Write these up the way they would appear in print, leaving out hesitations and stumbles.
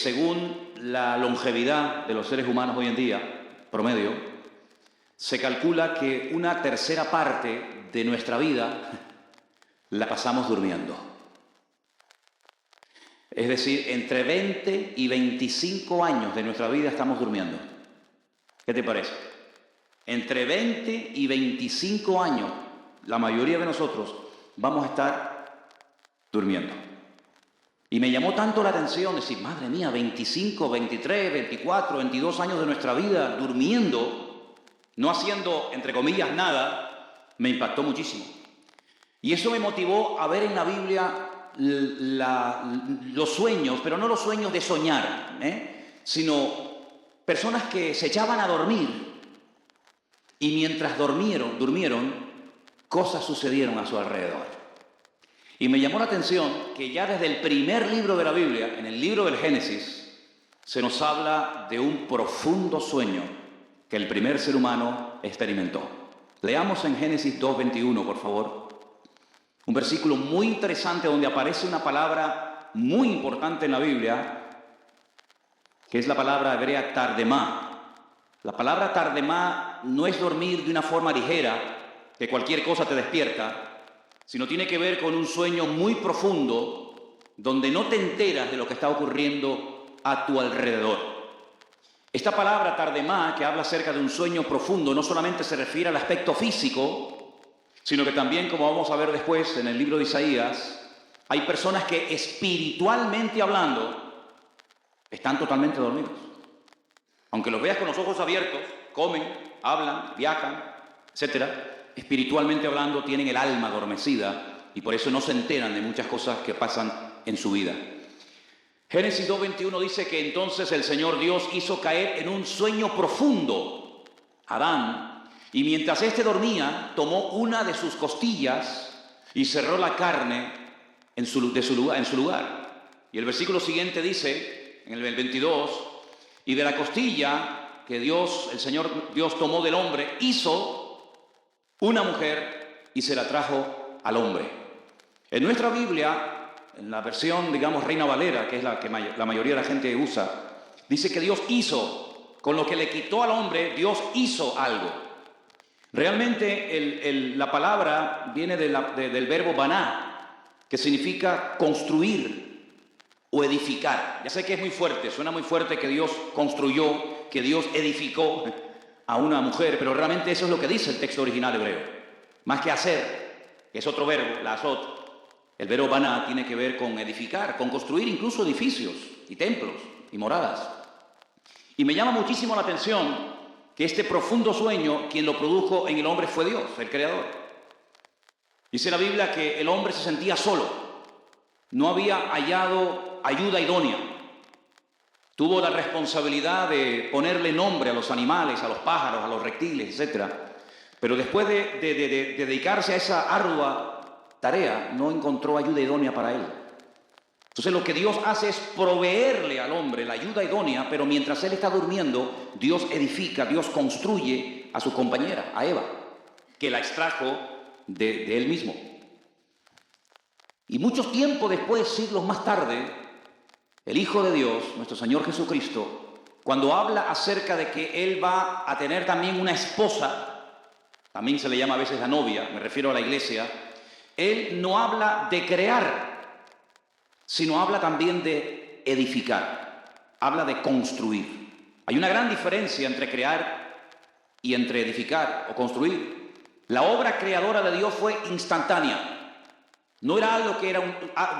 según la longevidad de los seres humanos hoy en día, promedio, se calcula que una tercera parte de nuestra vida la pasamos durmiendo. Es decir, entre 20 y 25 años de nuestra vida estamos durmiendo. ¿Qué te parece? Entre 20 y 25 años, la mayoría de nosotros vamos a estar durmiendo. Y me llamó tanto la atención decir, madre mía, 25, 23, 24, 22 años de nuestra vida durmiendo, no haciendo, entre comillas, nada, me impactó muchísimo. Y eso me motivó a ver en la Biblia los sueños, pero no los sueños de soñar, sino personas que se echaban a dormir y mientras durmieron, cosas sucedieron a su alrededor. Y me llamó la atención que ya desde el primer libro de la Biblia, en el libro del Génesis, se nos habla de un profundo sueño que el primer ser humano experimentó. Leamos en Génesis 2:21, por favor. Un versículo muy interesante donde aparece una palabra muy importante en la Biblia, que es la palabra hebrea tardemá. La palabra tardemá no es dormir de una forma ligera, que cualquier cosa te despierta, sino tiene que ver con un sueño muy profundo, donde no te enteras de lo que está ocurriendo a tu alrededor. Esta palabra tardemá, que habla acerca de un sueño profundo, no solamente se refiere al aspecto físico, sino que también, como vamos a ver después en el libro de Isaías, hay personas que espiritualmente hablando están totalmente dormidos. Aunque los veas con los ojos abiertos, comen, hablan, viajan, etc., espiritualmente hablando tienen el alma adormecida y por eso no se enteran de muchas cosas que pasan en su vida. Génesis 2:21 dice que entonces el Señor Dios hizo caer en un sueño profundo a Adán, y mientras éste dormía, tomó una de sus costillas y cerró la carne en su lugar. Y el versículo siguiente dice, en el 22, y de la costilla que el Señor Dios tomó del hombre, hizo una mujer y se la trajo al hombre. En nuestra Biblia, en la versión, digamos, Reina Valera, que es la que la mayoría de la gente usa, dice que Dios hizo, con lo que le quitó al hombre, Dios hizo algo. Realmente la palabra viene del verbo baná, que significa construir o edificar. Ya sé que es muy fuerte, suena muy fuerte que Dios construyó, que Dios edificó a una mujer, pero realmente eso es lo que dice el texto original hebreo. Más que hacer, que es otro verbo, la azot, el verbo baná tiene que ver con edificar, con construir incluso edificios y templos y moradas. Y me llama muchísimo la atención que este profundo sueño, quien lo produjo en el hombre fue Dios, el Creador. Dice la Biblia que el hombre se sentía solo, no había hallado ayuda idónea. Tuvo la responsabilidad de ponerle nombre a los animales, a los pájaros, a los reptiles, etc. Pero después de dedicarse a esa ardua tarea, no encontró ayuda idónea para él. Entonces lo que Dios hace es proveerle al hombre la ayuda idónea, pero mientras él está durmiendo, Dios edifica, Dios construye a su compañera, a Eva, que la extrajo de él mismo. Y mucho tiempo después, siglos más tarde, el Hijo de Dios, nuestro Señor Jesucristo, cuando habla acerca de que Él va a tener también una esposa, también se le llama a veces la novia, me refiero a la iglesia, Él no habla de crear, sino habla también de edificar, habla de construir. Hay una gran diferencia entre crear y entre edificar o construir. La obra creadora de Dios fue instantánea, no era algo que era un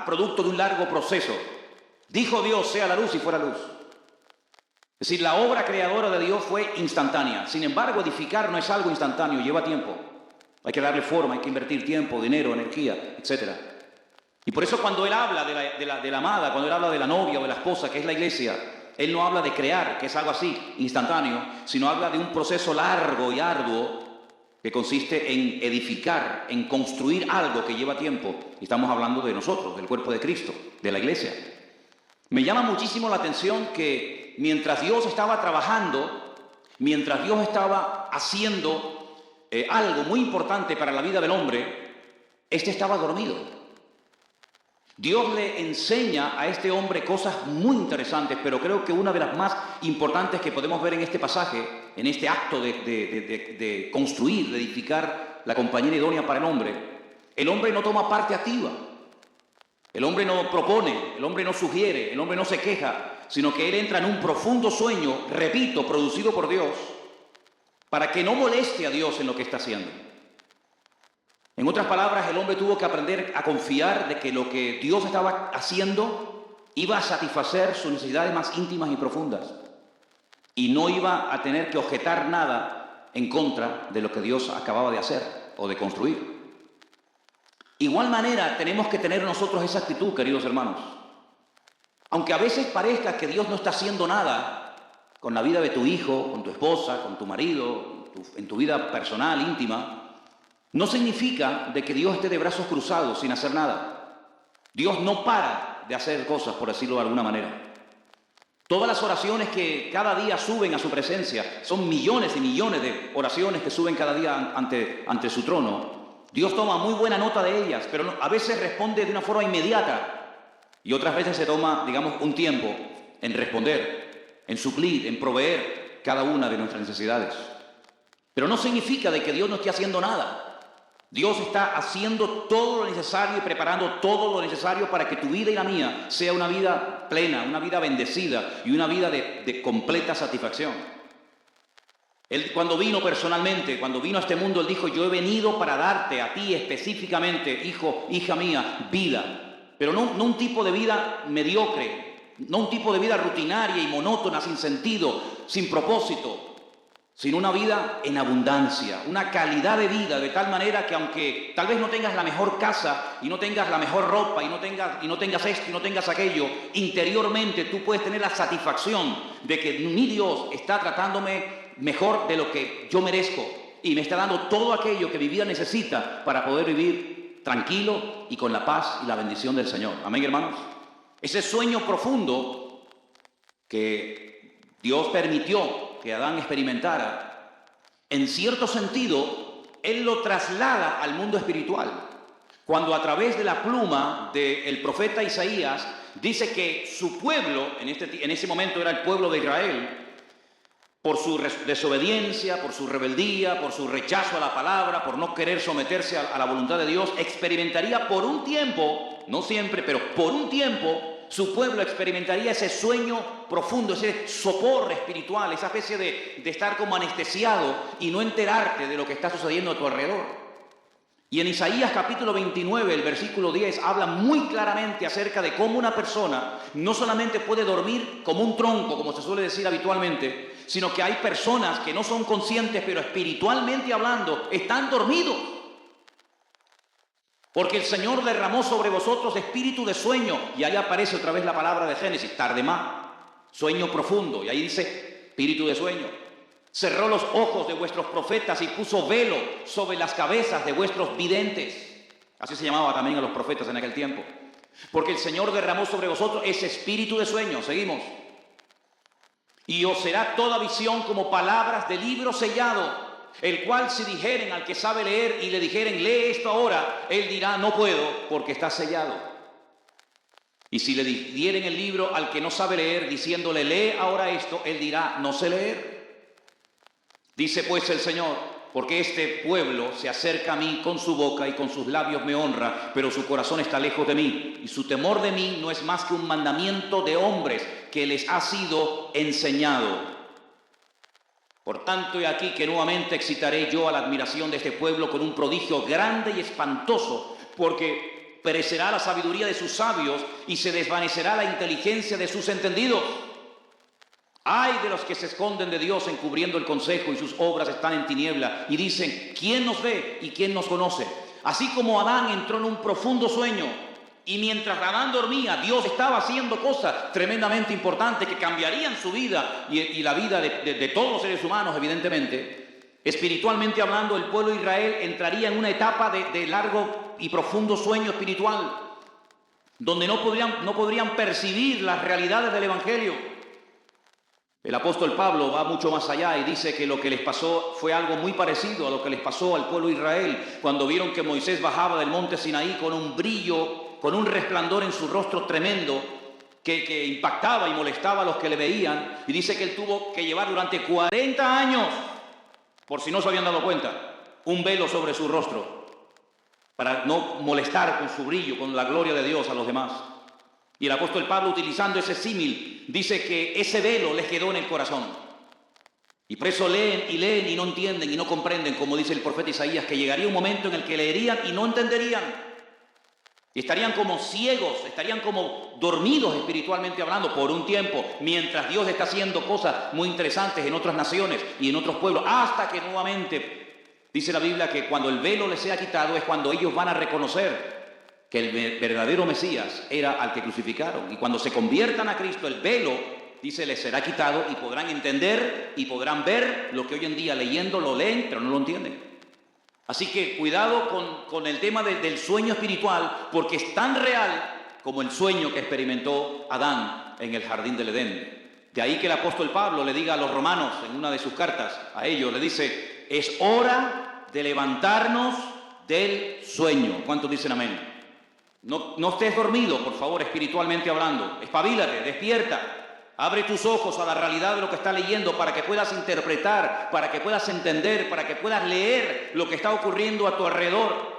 producto de un largo proceso. Dijo Dios, sea la luz y fuera luz. Es decir, la obra creadora de Dios fue instantánea. Sin embargo, edificar no es algo instantáneo, lleva tiempo. Hay que darle forma, hay que invertir tiempo, dinero, energía, etc. Y por eso cuando Él habla de la amada, cuando Él habla de la novia o de la esposa, que es la iglesia, Él no habla de crear, que es algo así, instantáneo, sino habla de un proceso largo y arduo que consiste en edificar, en construir algo que lleva tiempo. Y estamos hablando de nosotros, del cuerpo de Cristo, de la iglesia. Me llama muchísimo la atención que mientras Dios estaba trabajando, mientras Dios estaba haciendo algo muy importante para la vida del hombre, este estaba dormido. Dios le enseña a este hombre cosas muy interesantes, pero creo que una de las más importantes que podemos ver en este pasaje, en este acto de construir, de edificar la compañía idónea para el hombre no toma parte activa, el hombre no propone, el hombre no sugiere, el hombre no se queja, sino que él entra en un profundo sueño, repito, producido por Dios, para que no moleste a Dios en lo que está haciendo. En otras palabras, el hombre tuvo que aprender a confiar de que lo que Dios estaba haciendo iba a satisfacer sus necesidades más íntimas y profundas y no iba a tener que objetar nada en contra de lo que Dios acababa de hacer o de construir. Igual manera tenemos que tener nosotros esa actitud, queridos hermanos. Aunque a veces parezca que Dios no está haciendo nada con la vida de tu hijo, con tu esposa, con tu marido, en tu vida personal, íntima, no significa de que Dios esté de brazos cruzados sin hacer nada. Dios no para de hacer cosas, por decirlo de alguna manera. Todas las oraciones que cada día suben a su presencia, son millones y millones de oraciones que suben cada día ante su trono. Dios toma muy buena nota de ellas, pero a veces responde de una forma inmediata y otras veces se toma, digamos, un tiempo en responder, en suplir, en proveer cada una de nuestras necesidades. Pero no significa de que Dios no esté haciendo nada. Dios está haciendo todo lo necesario y preparando todo lo necesario para que tu vida y la mía sea una vida plena, una vida bendecida y una vida de completa satisfacción. Él cuando vino personalmente, cuando vino a este mundo, Él dijo, yo he venido para darte a ti específicamente, hijo, hija mía, vida. Pero no un tipo de vida mediocre, no un tipo de vida rutinaria y monótona, sin sentido, sin propósito, sino una vida en abundancia, una calidad de vida de tal manera que aunque tal vez no tengas la mejor casa y no tengas la mejor ropa y no tengas esto y no tengas aquello, interiormente tú puedes tener la satisfacción de que mi Dios está tratándome mejor de lo que yo merezco y me está dando todo aquello que mi vida necesita para poder vivir tranquilo y con la paz y la bendición del Señor. Amén, hermanos. Ese sueño profundo que Dios permitió que Adán experimentara, en cierto sentido, Él lo traslada al mundo espiritual. Cuando a través de la pluma del profeta Isaías dice que su pueblo, en ese momento era el pueblo de Israel, por su desobediencia, por su rebeldía, por su rechazo a la palabra, por no querer someterse a la voluntad de Dios, experimentaría por un tiempo, no siempre, pero por un tiempo, su pueblo experimentaría ese sueño profundo, ese sopor espiritual, esa especie de estar como anestesiado y no enterarte de lo que está sucediendo a tu alrededor. Y en Isaías capítulo 29, el versículo 10, habla muy claramente acerca de cómo una persona no solamente puede dormir como un tronco, como se suele decir habitualmente, sino que hay personas que no son conscientes, pero espiritualmente hablando, están dormidos. Porque el Señor derramó sobre vosotros espíritu de sueño. Y ahí aparece otra vez la palabra de Génesis, tardemá, sueño profundo. Y ahí dice espíritu de sueño. Cerró los ojos de vuestros profetas y puso velo sobre las cabezas de vuestros videntes. Así se llamaba también a los profetas en aquel tiempo. Porque el Señor derramó sobre vosotros ese espíritu de sueño. Seguimos. Y os será toda visión como palabras de libro sellado, el cual si dijeren al que sabe leer y le dijeren, lee esto ahora, él dirá, no puedo, porque está sellado. Y si le dieren el libro al que no sabe leer, diciéndole, lee ahora esto, él dirá, no sé leer. Dice pues el Señor, porque este pueblo se acerca a mí con su boca y con sus labios me honra, pero su corazón está lejos de mí, y su temor de mí no es más que un mandamiento de hombres que les ha sido enseñado. Por tanto, he aquí que nuevamente excitaré yo a la admiración de este pueblo con un prodigio grande y espantoso, porque perecerá la sabiduría de sus sabios y se desvanecerá la inteligencia de sus entendidos. Ay de los que se esconden de Dios encubriendo el consejo y sus obras están en tiniebla y dicen, ¿quién nos ve y quién nos conoce? Así como Adán entró en un profundo sueño y mientras Adán dormía, Dios estaba haciendo cosas tremendamente importantes que cambiarían su vida y la vida de todos los seres humanos, evidentemente. Espiritualmente hablando, el pueblo de Israel entraría en una etapa de largo y profundo sueño espiritual, donde no podrían percibir las realidades del Evangelio. El apóstol Pablo va mucho más allá y dice que lo que les pasó fue algo muy parecido a lo que les pasó al pueblo de Israel cuando vieron que Moisés bajaba del monte Sinaí con un brillo con un resplandor en su rostro tremendo que impactaba y molestaba a los que le veían. Y dice que él tuvo que llevar durante 40 años, por si no se habían dado cuenta, un velo sobre su rostro, para no molestar con su brillo, con la gloria de Dios a los demás. Y el apóstol Pablo, utilizando ese símil, dice que ese velo les quedó en el corazón. Y por eso leen y no entienden y no comprenden, como dice el profeta Isaías, que llegaría un momento en el que leerían y no entenderían. Y estarían como ciegos, estarían como dormidos espiritualmente hablando por un tiempo, mientras Dios está haciendo cosas muy interesantes en otras naciones y en otros pueblos, hasta que nuevamente, dice la Biblia, que cuando el velo les sea quitado es cuando ellos van a reconocer que el verdadero Mesías era al que crucificaron. Y cuando se conviertan a Cristo, el velo, dice, les será quitado y podrán entender y podrán ver lo que hoy en día leyendo lo leen, pero no lo entienden. Así que cuidado con el tema del sueño espiritual, porque es tan real como el sueño que experimentó Adán en el jardín del Edén. De ahí que el apóstol Pablo le diga a los romanos en una de sus cartas, a ellos le dice, es hora de levantarnos del sueño. ¿Cuántos dicen amén? No estés dormido, por favor, espiritualmente hablando. Espabilate, despierta. Abre tus ojos a la realidad de lo que estás leyendo para que puedas interpretar, para que puedas entender, para que puedas leer lo que está ocurriendo a tu alrededor.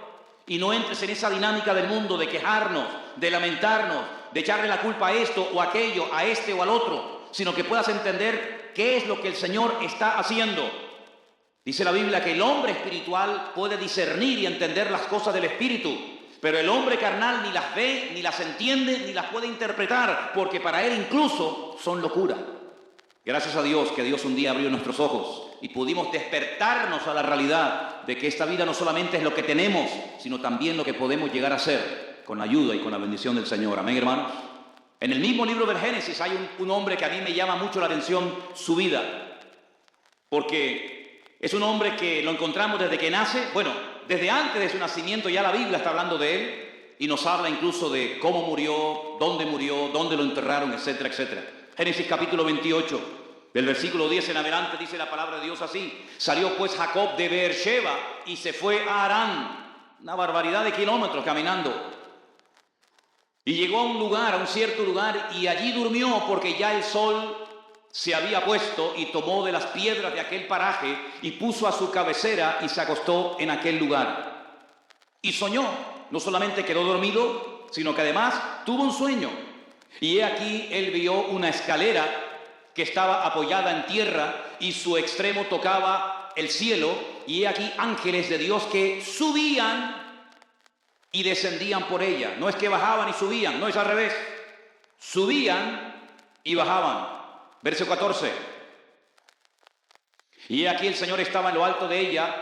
Y no entres en esa dinámica del mundo de quejarnos, de lamentarnos, de echarle la culpa a esto o a aquello, a este o al otro, sino que puedas entender qué es lo que el Señor está haciendo. Dice la Biblia que el hombre espiritual puede discernir y entender las cosas del Espíritu, pero el hombre carnal ni las ve, ni las entiende, ni las puede interpretar, porque para él incluso son locura. Gracias a Dios que Dios un día abrió nuestros ojos y pudimos despertarnos a la realidad de que esta vida no solamente es lo que tenemos, sino también lo que podemos llegar a ser con la ayuda y con la bendición del Señor. Amén, hermanos. En el mismo libro del Génesis hay un hombre que a mí me llama mucho la atención su vida, porque es un hombre que lo encontramos desde que nace, desde antes de su nacimiento ya la Biblia está hablando de él y nos habla incluso de cómo murió, dónde lo enterraron, etcétera, etcétera. Génesis capítulo 28, del versículo 10 en adelante dice la palabra de Dios así. Salió pues Jacob de Beersheba y se fue a Harán, una barbaridad de kilómetros caminando. Y llegó a un cierto lugar y allí durmió porque ya el sol se había puesto y tomó de las piedras de aquel paraje y puso a su cabecera y se acostó en aquel lugar. Y soñó, no solamente quedó dormido, sino que además tuvo un sueño. Y he aquí él vio una escalera que estaba apoyada en tierra y su extremo tocaba el cielo. Y he aquí ángeles de Dios que subían y descendían por ella. No es que bajaban y subían, no es al revés. Subían y bajaban. Verso 14. Y aquí el Señor estaba en lo alto de ella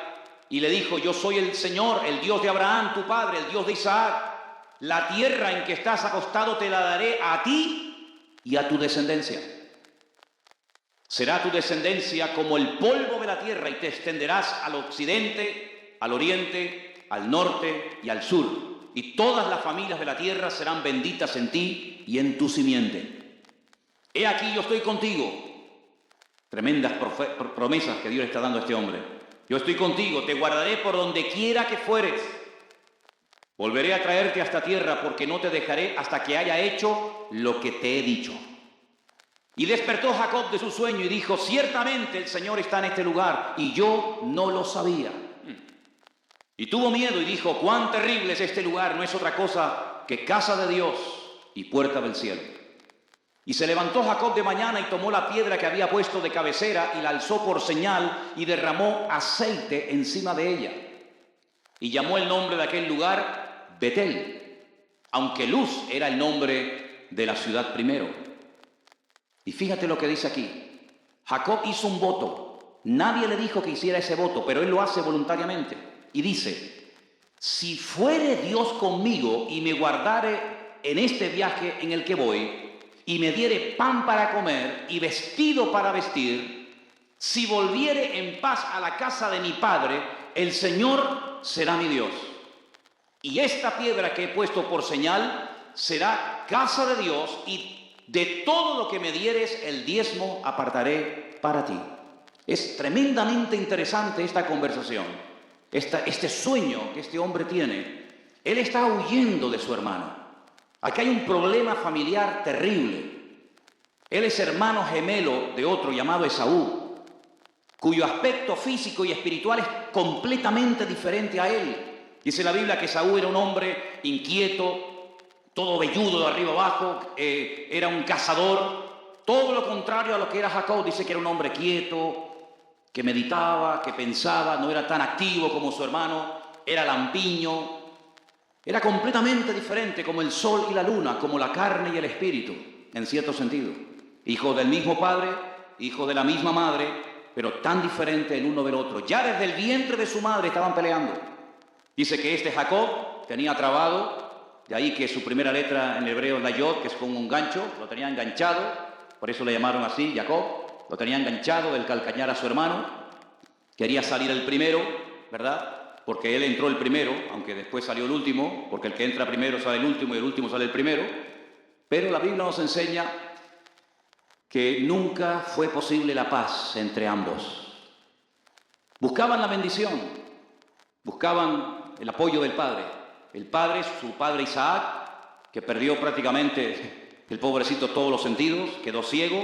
y le dijo, yo soy el Señor, el Dios de Abraham, tu padre, el Dios de Isaac. La tierra en que estás acostado te la daré a ti y a tu descendencia. Será tu descendencia como el polvo de la tierra y te extenderás al occidente, al oriente, al norte y al sur. Y todas las familias de la tierra serán benditas en ti y en tu simiente. He aquí yo estoy contigo. Tremendas promesas que Dios está dando a este hombre. Yo estoy contigo, te guardaré por donde quiera que fueres. Volveré a traerte a esta tierra porque no te dejaré hasta que haya hecho lo que te he dicho. Y despertó Jacob de su sueño y dijo, ciertamente el Señor está en este lugar y yo no lo sabía. Y tuvo miedo y dijo, cuán terrible es este lugar, no es otra cosa que casa de Dios y puerta del cielo. Y se levantó Jacob de mañana y tomó la piedra que había puesto de cabecera y la alzó por señal y derramó aceite encima de ella. Y llamó el nombre de aquel lugar Betel, aunque Luz era el nombre de la ciudad primero. Y fíjate lo que dice aquí. Jacob hizo un voto. Nadie le dijo que hiciera ese voto, pero él lo hace voluntariamente. Y dice, si fuere Dios conmigo y me guardare en este viaje en el que voy, y me diere pan para comer y vestido para vestir, si volviere en paz a la casa de mi padre, el Señor será mi Dios. Y esta piedra que he puesto por señal será casa de Dios, y de todo lo que me dieres el diezmo apartaré para ti. Es tremendamente interesante esta conversación, este sueño que este hombre tiene. Él está huyendo de su hermano. Aquí hay un problema familiar terrible. Él es hermano gemelo de otro llamado Esaú, cuyo aspecto físico y espiritual es completamente diferente a él. Dice la Biblia que Esaú era un hombre inquieto, todo velludo de arriba abajo, era un cazador. Todo lo contrario a lo que era Jacob. Dice que era un hombre quieto, que meditaba, que pensaba, no era tan activo como su hermano, era lampiño. Era completamente diferente, como el sol y la luna, como la carne y el espíritu, en cierto sentido. Hijo del mismo padre, hijo de la misma madre, pero tan diferente el uno del otro. Ya desde el vientre de su madre estaban peleando. Dice que este Jacob tenía trabado, de ahí que su primera letra en hebreo es la yod, que es como un gancho, lo tenía enganchado, por eso le llamaron así, Jacob, lo tenía enganchado del calcañar a su hermano. Quería salir el primero, ¿verdad? Porque él entró el primero, aunque después salió el último, porque el que entra primero sale el último y el último sale el primero. Pero la Biblia nos enseña que nunca fue posible la paz entre ambos. Buscaban la bendición, buscaban el apoyo del padre. El padre, su padre Isaac, que perdió prácticamente el pobrecito todos los sentidos, quedó ciego,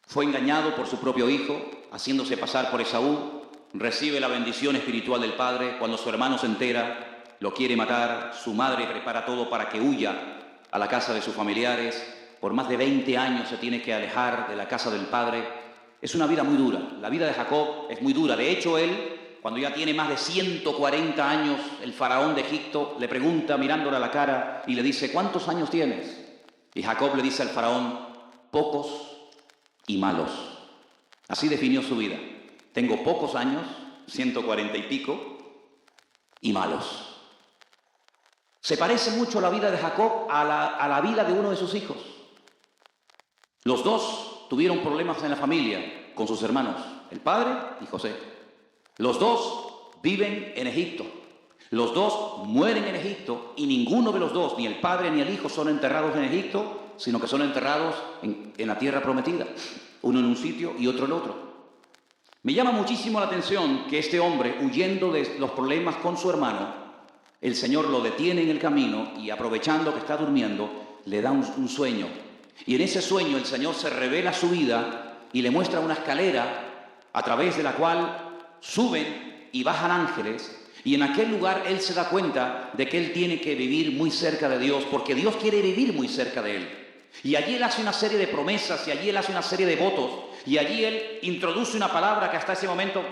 fue engañado por su propio hijo, haciéndose pasar por Esaú, recibe la bendición espiritual del padre. Cuando su hermano se entera, lo quiere matar, su madre prepara todo para que huya a la casa de sus familiares. Por más de 20 años se tiene que alejar de la casa del padre. Es una vida muy dura. La vida de Jacob es muy dura. De hecho, él, cuando ya tiene más de 140 años, el faraón de Egipto le pregunta mirándole a la cara y le dice, ¿cuántos años tienes? Y Jacob le dice al faraón, pocos y malos. Así definió su vida. Tengo pocos años, 140 y pico, y malos. Se parece mucho la vida de Jacob a la vida de uno de sus hijos. Los dos tuvieron problemas en la familia con sus hermanos, el padre y José. Los dos viven en Egipto. Los dos mueren en Egipto y ninguno de los dos, ni el padre ni el hijo, son enterrados en Egipto, sino que son enterrados en la tierra prometida. Uno en un sitio y otro en otro. Me llama muchísimo la atención que este hombre, huyendo de los problemas con su hermano, el Señor lo detiene en el camino y aprovechando que está durmiendo, le da un sueño. Y en ese sueño el Señor se revela su vida y le muestra una escalera a través de la cual suben y bajan ángeles. Y en aquel lugar él se da cuenta de que él tiene que vivir muy cerca de Dios, porque Dios quiere vivir muy cerca de él. Y allí él hace una serie de promesas, y allí él hace una serie de votos, y allí él introduce una palabra que hasta ese momento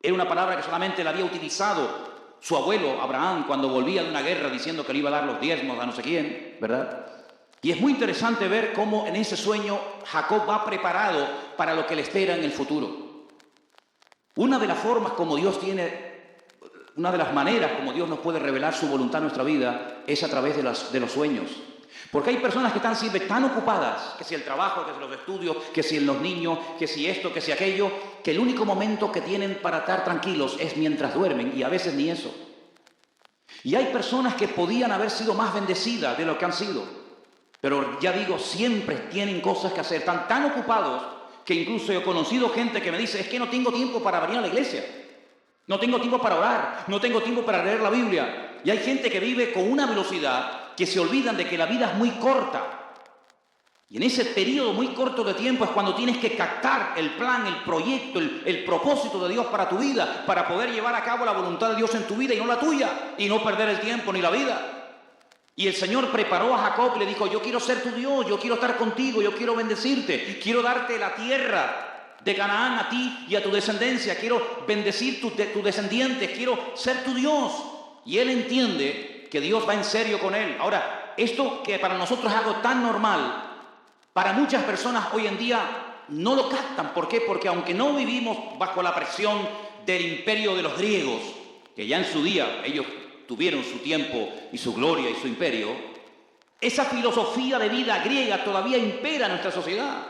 era una palabra que solamente la había utilizado su abuelo Abraham cuando volvía de una guerra diciendo que le iba a dar los diezmos a no sé quién, ¿verdad? Y es muy interesante ver cómo en ese sueño Jacob va preparado para lo que le espera en el futuro. Una de las formas como Dios tiene, una de las maneras como Dios nos puede revelar su voluntad en nuestra vida es a través de los sueños. Porque hay personas que están siempre tan ocupadas, que si el trabajo, que si los estudios, que si los niños, que si esto, que si aquello, que el único momento que tienen para estar tranquilos es mientras duermen, y a veces ni eso. Y hay personas que podían haber sido más bendecidas de lo que han sido. Pero ya digo, siempre tienen cosas que hacer, están tan ocupados que incluso he conocido gente que me dice, es que no tengo tiempo para venir a la iglesia, no tengo tiempo para orar, no tengo tiempo para leer la Biblia. Y hay gente que vive con una velocidad que se olvidan de que la vida es muy corta. Y en ese periodo muy corto de tiempo es cuando tienes que captar el plan, el proyecto, el propósito de Dios para tu vida, para poder llevar a cabo la voluntad de Dios en tu vida y no la tuya, y no perder el tiempo ni la vida. Y el Señor preparó a Jacob y le dijo, yo quiero ser tu Dios, yo quiero estar contigo, yo quiero bendecirte, quiero darte la tierra de Canaán a ti y a tu descendencia, quiero bendecir tus descendientes, quiero ser tu Dios. Y él entiende que Dios va en serio con él. Ahora, esto que para nosotros es algo tan normal, para muchas personas hoy en día no lo captan. ¿Por qué? Porque aunque no vivimos bajo la presión del imperio de los griegos, que ya en su día ellos tuvieron su tiempo y su gloria y su imperio, esa filosofía de vida griega todavía impera en nuestra sociedad.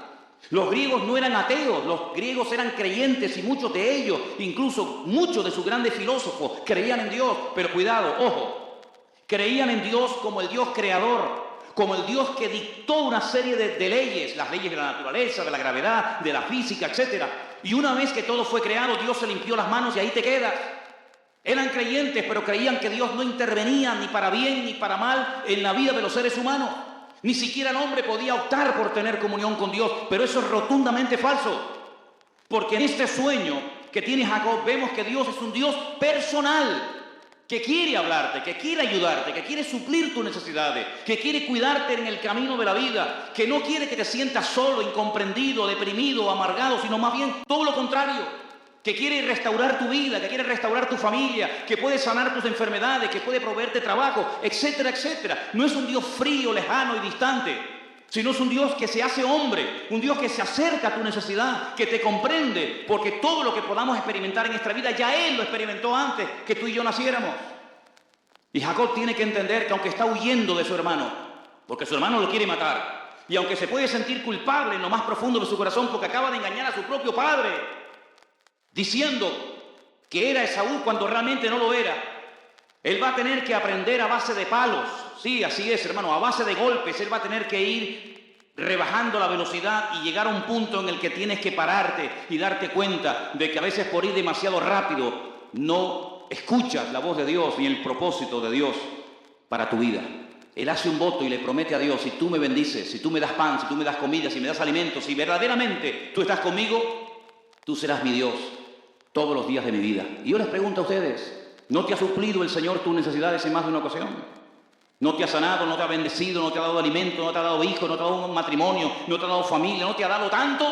Los griegos no eran ateos, los griegos eran creyentes y muchos de ellos, incluso muchos de sus grandes filósofos, creían en Dios. Pero cuidado, ojo, creían en Dios como el Dios creador, como el Dios que dictó una serie de leyes, las leyes de la naturaleza, de la gravedad, de la física, etc. Y una vez que todo fue creado, Dios se limpió las manos y ahí te quedas. Eran creyentes, pero creían que Dios no intervenía ni para bien ni para mal en la vida de los seres humanos. Ni siquiera el hombre podía optar por tener comunión con Dios, pero eso es rotundamente falso. Porque en este sueño que tiene Jacob vemos que Dios es un Dios personal, que quiere hablarte, que quiere ayudarte, que quiere suplir tus necesidades, que quiere cuidarte en el camino de la vida, que no quiere que te sientas solo, incomprendido, deprimido, amargado, sino más bien todo lo contrario. Que quiere restaurar tu vida, que quiere restaurar tu familia, que puede sanar tus enfermedades, que puede proveerte trabajo, etcétera, etcétera. No es un Dios frío, lejano y distante, sino es un Dios que se hace hombre, un Dios que se acerca a tu necesidad, que te comprende, porque todo lo que podamos experimentar en nuestra vida ya Él lo experimentó antes que tú y yo naciéramos. Y Jacob tiene que entender que aunque está huyendo de su hermano, porque su hermano lo quiere matar, y aunque se puede sentir culpable en lo más profundo de su corazón porque acaba de engañar a su propio padre, diciendo que era Esaú cuando realmente no lo era, él va a tener que aprender a base de palos. Sí, así es, hermano, a base de golpes. Él va a tener que ir rebajando la velocidad y llegar a un punto en el que tienes que pararte y darte cuenta de que a veces por ir demasiado rápido no escuchas la voz de Dios ni el propósito de Dios para tu vida. Él hace un voto y le promete a Dios: si tú me bendices, si tú me das pan, si tú me das comida, si me das alimento, si verdaderamente tú estás conmigo, tú serás mi Dios todos los días de mi vida. Y yo les pregunto a ustedes, ¿no te ha suplido el Señor tus necesidades en más de una ocasión? ¿No te ha sanado, no te ha bendecido, no te ha dado alimento, no te ha dado hijos, no te ha dado un matrimonio, no te ha dado familia, no te ha dado tanto?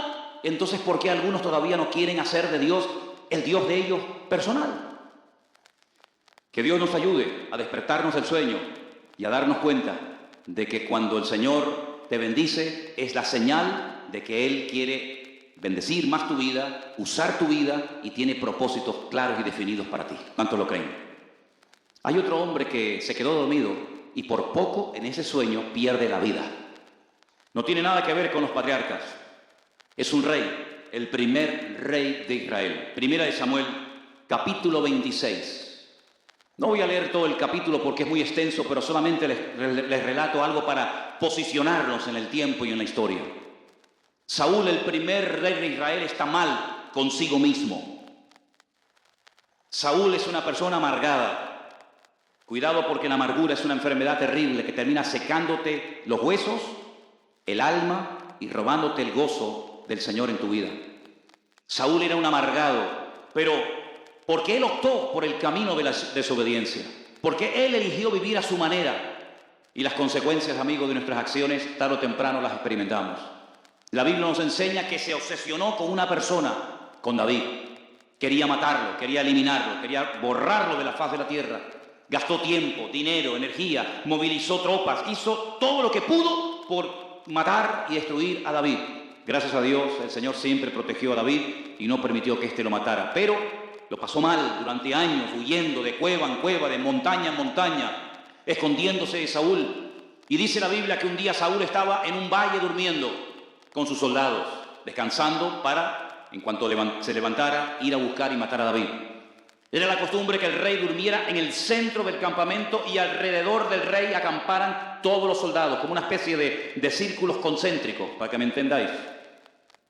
Entonces, ¿por qué algunos todavía no quieren hacer de Dios el Dios de ellos personal? Que Dios nos ayude a despertarnos del sueño y a darnos cuenta de que cuando el Señor te bendice es la señal de que Él quiere bendecir más tu vida, usar tu vida y tiene propósitos claros y definidos para ti. ¿Cuántos lo creen? Hay otro hombre que se quedó dormido y por poco en ese sueño pierde la vida. No tiene nada que ver con los patriarcas. Es un rey, el primer rey de Israel. Primera de Samuel, capítulo 26. No voy a leer todo el capítulo porque es muy extenso, pero solamente les relato algo para posicionarnos en el tiempo y en la historia. Saúl, el primer rey de Israel, está mal consigo mismo. Saúl es una persona amargada. Cuidado, porque la amargura es una enfermedad terrible que termina secándote los huesos, el alma y robándote el gozo del Señor en tu vida. Saúl era un amargado, pero porque él optó por el camino de la desobediencia, porque él eligió vivir a su manera, y las consecuencias, amigos, de nuestras acciones tarde o temprano las experimentamos. La Biblia nos enseña que se obsesionó con una persona, con David. Quería matarlo, quería eliminarlo, quería borrarlo de la faz de la tierra. Gastó tiempo, dinero, energía, movilizó tropas, hizo todo lo que pudo por matar y destruir a David. Gracias a Dios, el Señor siempre protegió a David y no permitió que éste lo matara. Pero lo pasó mal durante años, huyendo de cueva en cueva, de montaña en montaña, escondiéndose de Saúl. Y dice la Biblia que un día Saúl estaba en un valle durmiendo con sus soldados, descansando para, en cuanto se levantara, ir a buscar y matar a David. Era la costumbre que el rey durmiera en el centro del campamento y alrededor del rey acamparan todos los soldados, como una especie de círculos concéntricos, para que me entendáis.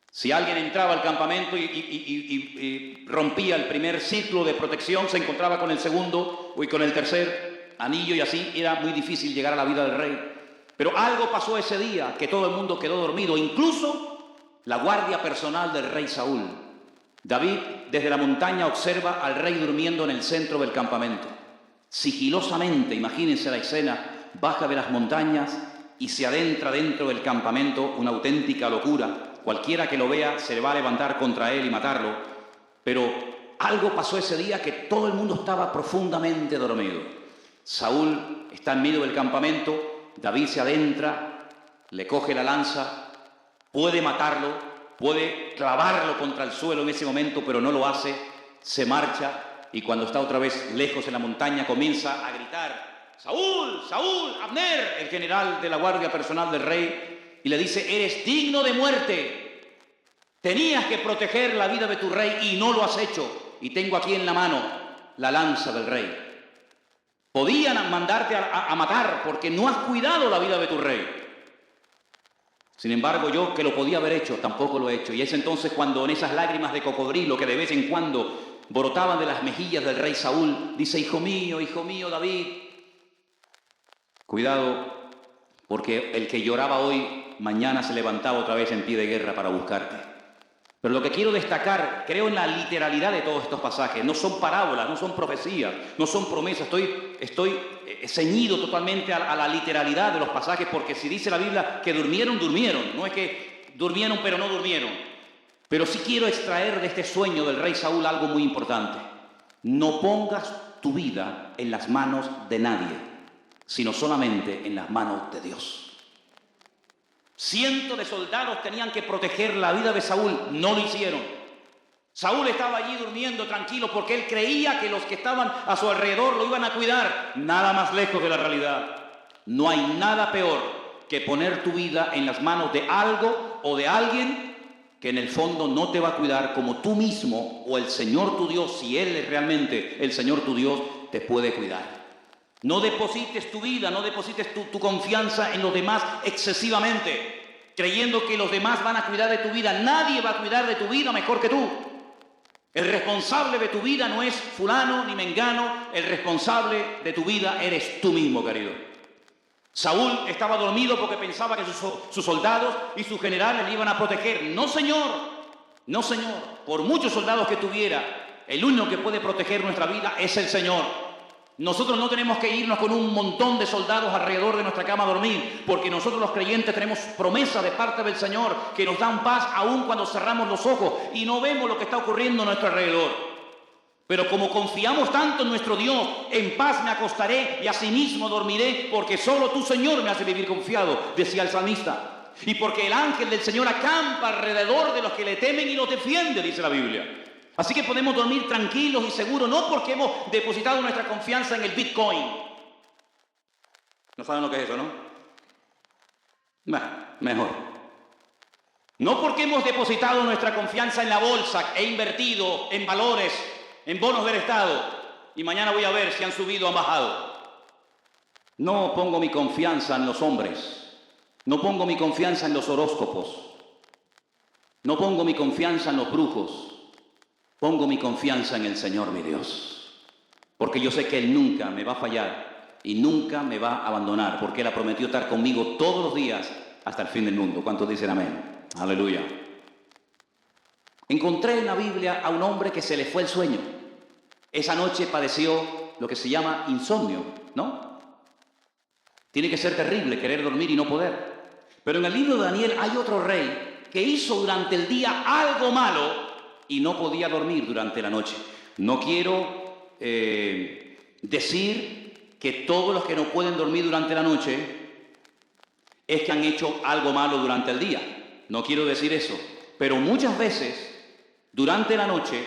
Si alguien entraba al campamento y rompía el primer ciclo de protección, se encontraba con el segundo y con el tercer anillo, y así era muy difícil llegar a la vida del rey. Pero algo pasó ese día que todo el mundo quedó dormido, incluso la guardia personal del rey Saúl. David desde la montaña observa al rey durmiendo en el centro del campamento. Sigilosamente, imagínense la escena, baja de las montañas y se adentra dentro del campamento, una auténtica locura. Cualquiera que lo vea se le va a levantar contra él y matarlo. Pero algo pasó ese día que todo el mundo estaba profundamente dormido. Saúl está en medio del campamento. David se adentra, le coge la lanza, puede matarlo, puede clavarlo contra el suelo en ese momento, pero no lo hace, se marcha y cuando está otra vez lejos en la montaña comienza a gritar: ¡Saúl! ¡Saúl! ¡Abner! El general de la guardia personal del rey, y le dice: eres digno de muerte, tenías que proteger la vida de tu rey y no lo has hecho, y tengo aquí en la mano la lanza del rey. Podían mandarte a matar porque no has cuidado la vida de tu rey. Sin embargo, yo, que lo podía haber hecho, tampoco lo he hecho. Y es entonces cuando en esas lágrimas de cocodrilo que de vez en cuando brotaban de las mejillas del rey Saúl. Dice, hijo mío, David. Cuidado, porque el que lloraba hoy, mañana se levantaba otra vez en pie de guerra para buscarte. Pero lo que quiero destacar, creo en la literalidad de todos estos pasajes. No son parábolas, no son profecías, no son promesas. Estoy ceñido totalmente a la literalidad de los pasajes, porque si dice la Biblia que durmieron, durmieron. No es que durmieron pero no durmieron. Pero sí quiero extraer de este sueño del rey Saúl algo muy importante. No pongas tu vida en las manos de nadie, sino solamente en las manos de Dios. Cientos de soldados tenían que proteger la vida de Saúl, no lo hicieron. Saúl estaba allí durmiendo tranquilo porque él creía que los que estaban a su alrededor lo iban a cuidar. Nada más lejos de la realidad. No hay nada peor que poner tu vida en las manos de algo o de alguien que en el fondo no te va a cuidar como tú mismo o el Señor tu Dios, si Él es realmente el Señor tu Dios, te puede cuidar. No deposites tu vida, no deposites tu confianza en los demás excesivamente, creyendo que los demás van a cuidar de tu vida. Nadie va a cuidar de tu vida mejor que tú. El responsable de tu vida no es fulano ni mengano, el responsable de tu vida eres tú mismo, querido. Saúl estaba dormido porque pensaba que sus soldados y sus generales le iban a proteger. No, señor, no, señor. Por muchos soldados que tuviera, el único que puede proteger nuestra vida es el Señor. Nosotros no tenemos que irnos con un montón de soldados alrededor de nuestra cama a dormir, porque nosotros los creyentes tenemos promesa de parte del Señor que nos dan paz aún cuando cerramos los ojos y no vemos lo que está ocurriendo a nuestro alrededor. Pero como confiamos tanto en nuestro Dios, en paz me acostaré y asimismo dormiré, porque solo tú, Señor, me hace vivir confiado, decía el salmista. Y porque el ángel del Señor acampa alrededor de los que le temen y los defiende, dice la Biblia. Así que podemos dormir tranquilos y seguros, no porque hemos depositado nuestra confianza en el Bitcoin. ¿No saben lo que es eso, no? Mejor. No porque hemos depositado nuestra confianza en la bolsa e invertido en valores, en bonos del Estado, y mañana voy a ver si han subido o han bajado. No pongo mi confianza en los hombres, no pongo mi confianza en los horóscopos, no pongo mi confianza en los brujos. Pongo mi confianza en el Señor mi Dios, porque yo sé que Él nunca me va a fallar y nunca me va a abandonar, porque Él ha prometido estar conmigo todos los días hasta el fin del mundo. ¿Cuántos dicen amén? Aleluya. Encontré en la Biblia a un hombre que se le fue el sueño. Esa noche padeció lo que se llama insomnio, ¿no? Tiene que ser terrible querer dormir y no poder. Pero en el libro de Daniel hay otro rey que hizo durante el día algo malo y no podía dormir durante la noche. No quiero decir que todos los que no pueden dormir durante la noche es que han hecho algo malo durante el día. No quiero decir eso. Pero muchas veces, durante la noche,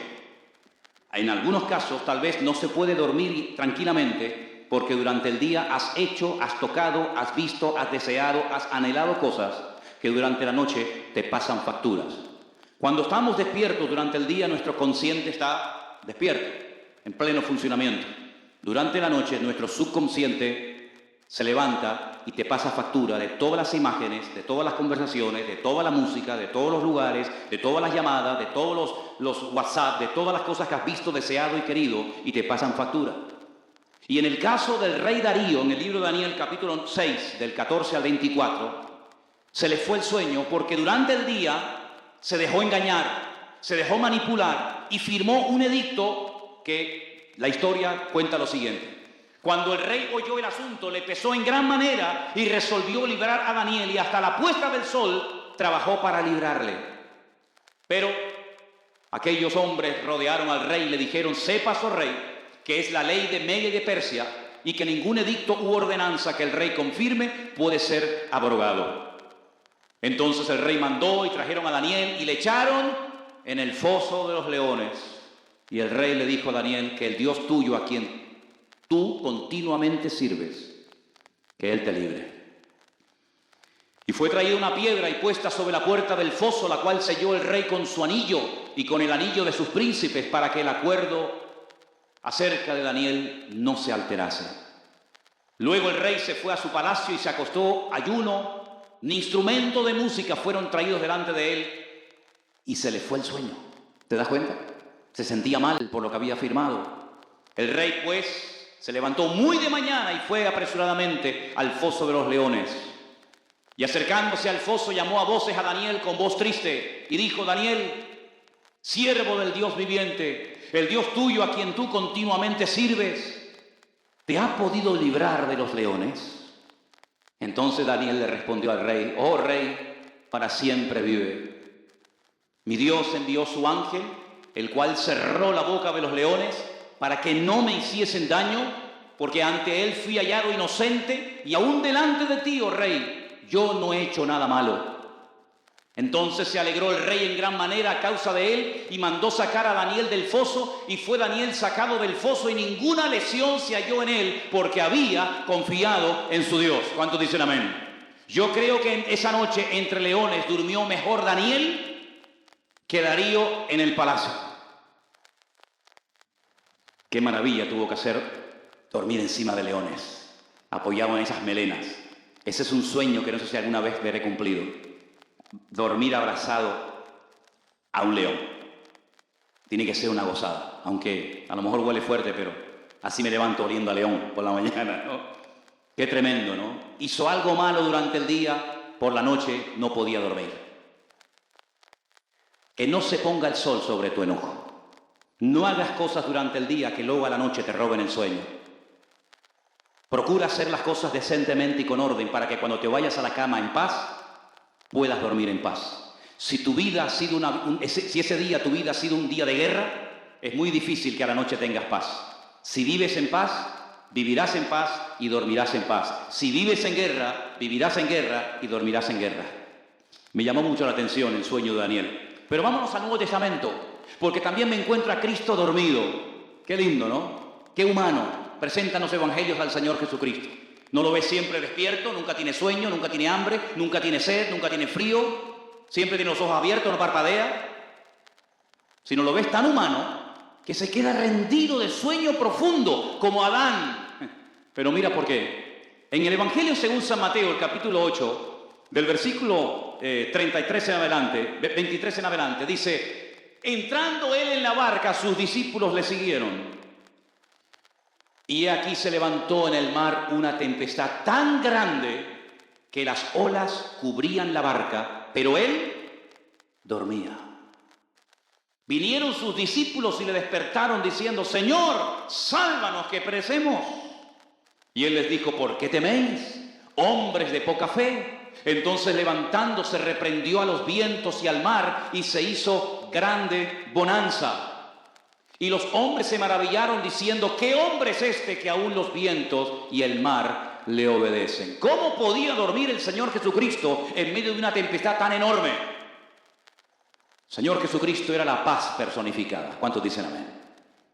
en algunos casos, tal vez no se puede dormir tranquilamente porque durante el día has hecho, has tocado, has visto, has deseado, has anhelado cosas que durante la noche te pasan facturas. Cuando estamos despiertos durante el día, nuestro consciente está despierto, en pleno funcionamiento. Durante la noche, nuestro subconsciente se levanta y te pasa factura de todas las imágenes, de todas las conversaciones, de toda la música, de todos los lugares, de todas las llamadas, de todos los WhatsApp, de todas las cosas que has visto, deseado y querido, y te pasan factura. Y en el caso del rey Darío, en el libro de Daniel, capítulo 6, del 14 al 24, se le fue el sueño porque durante el día se dejó engañar, se dejó manipular y firmó un edicto que la historia cuenta lo siguiente. Cuando el rey oyó el asunto, le pesó en gran manera y resolvió librar a Daniel y hasta la puesta del sol trabajó para librarle. Pero aquellos hombres rodearon al rey y le dijeron: sepas, oh rey, que es la ley de Media y de Persia y que ningún edicto u ordenanza que el rey confirme puede ser abrogado. Entonces el rey mandó y trajeron a Daniel y le echaron en el foso de los leones. Y el rey le dijo a Daniel que el Dios tuyo, a quien tú continuamente sirves, que Él te libre. Y fue traída una piedra y puesta sobre la puerta del foso, la cual selló el rey con su anillo y con el anillo de sus príncipes, para que el acuerdo acerca de Daniel no se alterase. Luego el rey se fue a su palacio y se acostó ayuno. Ni instrumento de música fueron traídos delante de él y se le fue el sueño. ¿Te das cuenta? Se sentía mal por lo que había afirmado. El rey, pues, se levantó muy de mañana y fue apresuradamente al foso de los leones. Y acercándose al foso, llamó a voces a Daniel con voz triste y dijo: Daniel, siervo del Dios viviente, el Dios tuyo a quien tú continuamente sirves, ¿te ha podido librar de los leones? Entonces Daniel le respondió al rey: oh rey, para siempre vive. Mi Dios envió su ángel, el cual cerró la boca de los leones para que no me hiciesen daño, porque ante él fui hallado inocente, y aún delante de ti, oh rey, yo no he hecho nada malo. Entonces se alegró el rey en gran manera a causa de él, y mandó sacar a Daniel del foso, y fue Daniel sacado del foso, y ninguna lesión se halló en él, porque había confiado en su Dios. ¿Cuántos dicen amén? Yo creo que esa noche entre leones durmió mejor Daniel que Darío en el palacio. Qué maravilla tuvo que hacer dormir encima de leones, apoyado en esas melenas. Ese es un sueño que no sé si alguna vez veré cumplido. Dormir abrazado a un león. Tiene que ser una gozada, aunque a lo mejor huele fuerte, pero así me levanto oliendo a león por la mañana, ¿no? Qué tremendo, ¿no? Hizo algo malo durante el día, por la noche no podía dormir. Que no se ponga el sol sobre tu enojo. No hagas cosas durante el día que luego a la noche te roben el sueño. Procura hacer las cosas decentemente y con orden para que cuando te vayas a la cama en paz, puedas dormir en paz. Si tu vida ha sido si ese día tu vida ha sido un día de guerra, es muy difícil que a la noche tengas paz. Si vives en paz, vivirás en paz y dormirás en paz. Si vives en guerra, vivirás en guerra y dormirás en guerra. Me llamó mucho la atención el sueño de Daniel. Pero vámonos al Nuevo Testamento, porque también me encuentro a Cristo dormido. Qué lindo, ¿no? Qué humano. Presentan los evangelios al Señor Jesucristo. No lo ves siempre despierto, nunca tiene sueño, nunca tiene hambre, nunca tiene sed, nunca tiene frío, siempre tiene los ojos abiertos, no parpadea. Sino lo ves tan humano que se queda rendido de sueño profundo, como Adán. Pero mira por qué. En el Evangelio según San Mateo, el capítulo 8, del versículo 33 en adelante, 23 en adelante, dice: entrando él en la barca, sus discípulos le siguieron. Y aquí se levantó en el mar una tempestad tan grande que las olas cubrían la barca, pero él dormía. Vinieron sus discípulos y le despertaron diciendo: Señor, sálvanos que perecemos. Y él les dijo: ¿por qué teméis, hombres de poca fe? Entonces levantándose reprendió a los vientos y al mar, y se hizo grande bonanza. Y los hombres se maravillaron diciendo: ¿qué hombre es este que aún los vientos y el mar le obedecen? ¿Cómo podía dormir el Señor Jesucristo en medio de una tempestad tan enorme? Señor Jesucristo era la paz personificada. ¿Cuántos dicen amén?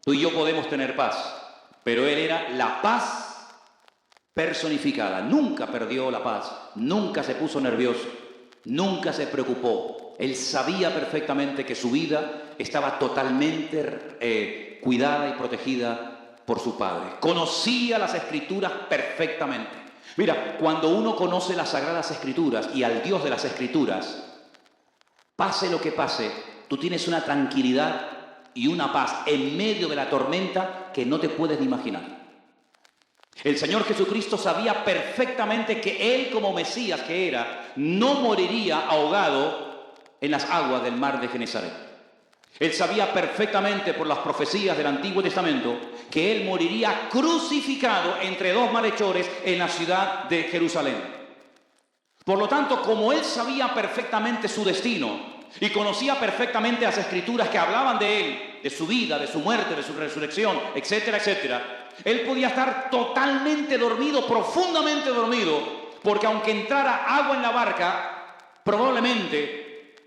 Tú y yo podemos tener paz, pero Él era la paz personificada. Nunca perdió la paz, nunca se puso nervioso, nunca se preocupó. Él sabía perfectamente que su vida estaba totalmente cuidada y protegida por su Padre. Conocía las Escrituras perfectamente. Mira, cuando uno conoce las Sagradas Escrituras y al Dios de las Escrituras, pase lo que pase, tú tienes una tranquilidad y una paz en medio de la tormenta que no te puedes ni imaginar. El Señor Jesucristo sabía perfectamente que Él, como Mesías que era, no moriría ahogado en las aguas del mar de Genesaret. Él sabía perfectamente por las profecías del Antiguo Testamento que Él moriría crucificado entre dos malhechores en la ciudad de Jerusalén. Por lo tanto, como Él sabía perfectamente su destino y conocía perfectamente las Escrituras que hablaban de Él, de su vida, de su muerte, de su resurrección, etcétera, etcétera, Él podía estar totalmente dormido, profundamente dormido, porque aunque entrara agua en la barca, probablemente...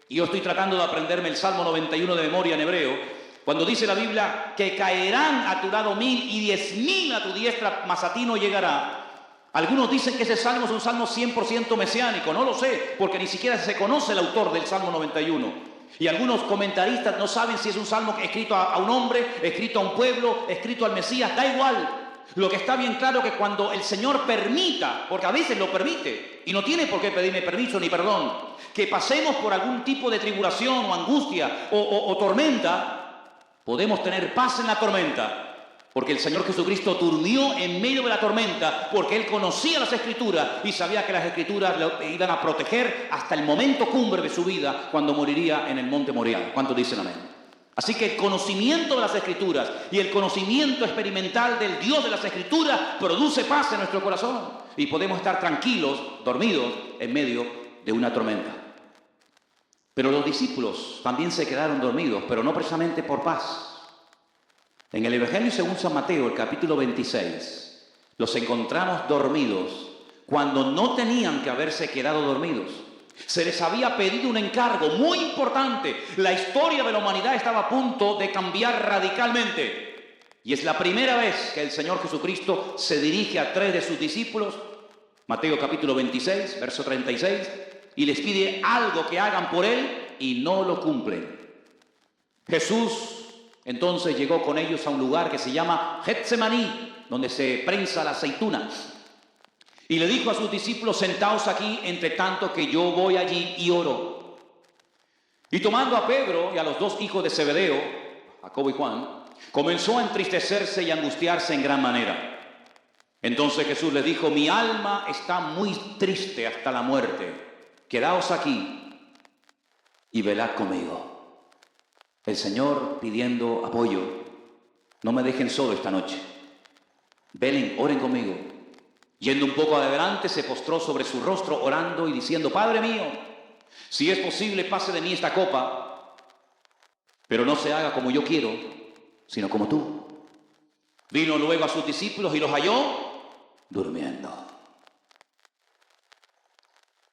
Y yo estoy tratando de aprenderme el Salmo 91 de memoria en hebreo, cuando dice la Biblia que caerán a tu lado 1000 y 10.000 a tu diestra, mas a ti no llegará. Algunos dicen que ese salmo es un salmo 100% mesiánico. No lo sé, porque ni siquiera se conoce el autor del Salmo 91. Y algunos comentaristas no saben si es un salmo escrito a un hombre, escrito a un pueblo, escrito al Mesías. Da igual. Lo que está bien claro es que cuando el Señor permita, porque a veces lo permite, y no tiene por qué pedirme permiso ni perdón, que pasemos por algún tipo de tribulación o angustia o tormenta, Podemos tener paz en la tormenta, porque el Señor Jesucristo durmió en medio de la tormenta, porque Él conocía las Escrituras y sabía que las Escrituras lo iban a proteger hasta el momento cumbre de su vida, cuando moriría en el monte Moriah. ¿Cuántos dicen amén? Así que el conocimiento de las Escrituras y el conocimiento experimental del Dios de las Escrituras produce paz en nuestro corazón. Y podemos estar tranquilos, dormidos, en medio de una tormenta. Pero los discípulos también se quedaron dormidos, pero no precisamente por paz. En el Evangelio según San Mateo, el capítulo 26, los encontramos dormidos cuando no tenían que haberse quedado dormidos. Se les había pedido un encargo muy importante. La historia de la humanidad estaba a punto de cambiar radicalmente. Y es la primera vez que el Señor Jesucristo se dirige a 3 de sus discípulos, Mateo capítulo 26, verso 36, y les pide algo que hagan por Él y no lo cumplen. Jesús entonces llegó con ellos a un lugar que se llama Getsemaní, donde se prensa la aceituna. Y le dijo a sus discípulos: sentaos aquí, entre tanto que yo voy allí y oro. Y tomando a Pedro y a los 2 hijos de Zebedeo, Jacobo y Juan, comenzó a entristecerse y angustiarse en gran manera. Entonces Jesús les dijo: mi alma está muy triste hasta la muerte. Quedaos aquí y velad conmigo. El Señor pidiendo apoyo. No me dejen solo esta noche. Velen, oren conmigo. Yendo un poco adelante, se postró sobre su rostro orando y diciendo: Padre mío, si es posible, pase de mí esta copa, pero no se haga como yo quiero, sino como tú. Vino luego a sus discípulos y los halló durmiendo.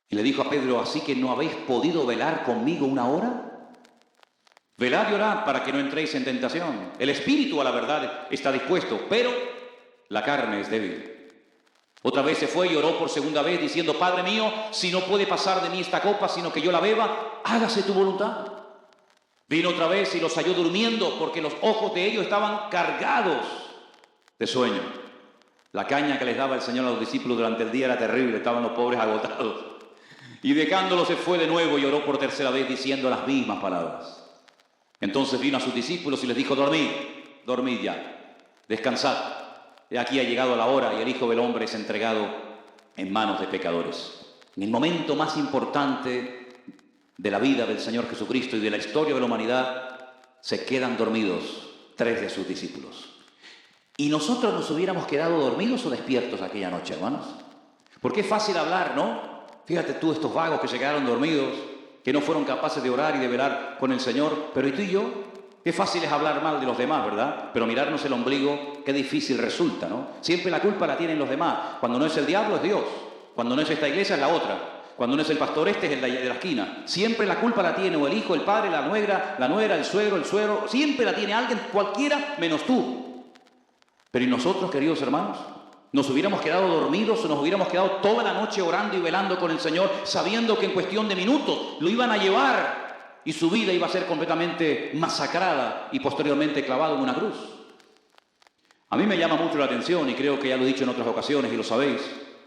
Y le dijo a Pedro: ¿así que no habéis podido velar conmigo una hora? Velad y orad para que no entréis en tentación. El espíritu a la verdad está dispuesto, pero la carne es débil. Otra vez se fue y oró por segunda vez diciendo: Padre mío, si no puede pasar de mí esta copa, sino que yo la beba, hágase tu voluntad. Vino otra vez y los halló durmiendo, porque los ojos de ellos estaban cargados de sueño. La caña que les daba el Señor a los discípulos durante el día era terrible, estaban los pobres agotados. Y dejándolo se fue de nuevo y oró por tercera vez diciendo las mismas palabras. Entonces vino a sus discípulos y les dijo: dormid, dormid ya, descansad. He aquí ha llegado la hora y el Hijo del Hombre es entregado en manos de pecadores. En el momento más importante de la vida del Señor Jesucristo y de la historia de la humanidad, se quedan dormidos 3 de sus discípulos. ¿Y nosotros nos hubiéramos quedado dormidos o despiertos aquella noche, hermanos? Porque es fácil hablar, ¿no? Fíjate tú, estos vagos que se quedaron dormidos, que no fueron capaces de orar y de velar con el Señor. Pero ¿y tú y yo? Qué fácil es hablar mal de los demás, ¿verdad? Pero mirarnos el ombligo, qué difícil resulta, ¿no? Siempre la culpa la tienen los demás. Cuando no es el diablo, es Dios. Cuando no es esta iglesia, es la otra. Cuando no es el pastor este, es el de la esquina. Siempre la culpa la tiene o el hijo, el padre, la nuera, el suegro. Siempre la tiene alguien, cualquiera, menos tú. Pero ¿y nosotros, queridos hermanos? ¿Nos hubiéramos quedado dormidos o nos hubiéramos quedado toda la noche orando y velando con el Señor, sabiendo que en cuestión de minutos lo iban a llevar y su vida iba a ser completamente masacrada y posteriormente clavado en una cruz? A mí me llama mucho la atención, y creo que ya lo he dicho en otras ocasiones y lo sabéis,